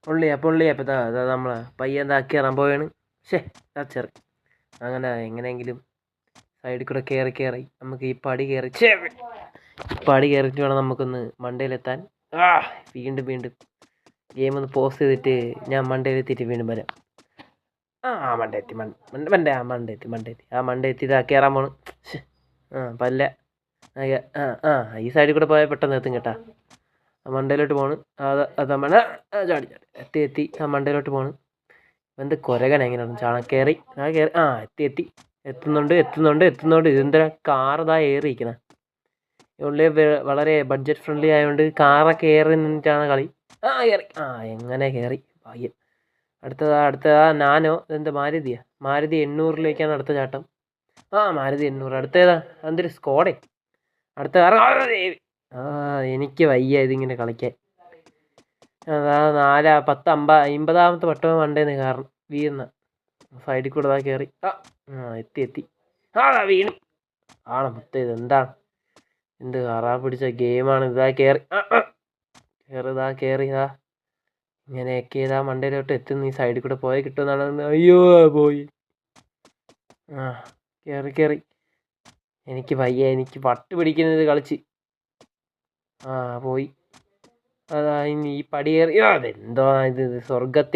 പുള്ളിയാ ഇപ്പം അതാ നമ്മളെ പയ്യൻ കയറാൻ പോവാണ്. ചെറു അങ്ങനെ എങ്ങനെയെങ്കിലും സൈഡിൽ കൂടെ കയറി നമുക്ക് ഈ പടി കയറിയിട്ട് വേണം നമുക്കൊന്ന് മണ്ടയിലെത്താൻ. വീണ്ടും ഗെയിം ഒന്ന് പോസ്റ്റ് ചെയ്തിട്ട് ഞാൻ മണ്ടയിലെത്തിയിട്ട് വീണ്ടും വരാം. മണ്ടയെത്തി ഇതാ കയറാൻ പോണ്. പല്ല ഈ സൈഡിൽ കൂടെ പോയാൽ പെട്ടെന്ന് എത്തും കേട്ടാ. മണ്ടയിലോട്ട് പോണ്. ചാടി എത്തി ആ മണ്ടയിലോട്ട് പോണ്. എന്ത് കൊരകന എങ്ങനെയാണ് കയറി എത്തി എത്തുന്നുണ്ട്. ഇതെന്താ കാറതാ ഏറിയിരിക്കണ. ഉള്ളി വളരെ ബഡ്ജറ്റ് ഫ്രണ്ട്ലി ആയതുകൊണ്ട് കാറൊക്കെ ഏറി നിന്നിട്ടാണ് കളി. എങ്ങനെ കയറി പയ്യൻ. അടുത്തതാ നാനോ. ഇതെന്താ മാരുതി 800 അടുത്ത ചാട്ടം. മാരുതി 800. അടുത്തേതാ എന്തൊരു സ്കോഡേ. അടുത്ത എനിക്ക് വയ്യ ഇതിങ്ങനെ കളിക്കാൻ. അതാ 50ാമത്തെ വട്ടം വണ്ടേന്ന് കാരണം വീഴുന്ന സൈഡിൽ കൂടെ കയറി. എത്തി വീണ്. ഇതെന്താണ് എന്ത് കറാ പിടിച്ച ഗെയിമാണ്. കയറി ഇങ്ങനെയൊക്കെ മണ്ടയിലോട്ട് എത്തുന്നു. ഈ സൈഡിൽ കൂടെ പോയി കിട്ടുമെന്നാണ്. അയ്യോ പോയി. കയറി എനിക്ക് വയ്യ. എനിക്ക് വട്ട് പിടിക്കുന്നത് കളിച്ച് പോയി. അതാ ഇനി ഈ പടി കയറി. അതെന്തോ ഇത് സ്വർഗത്തിൽ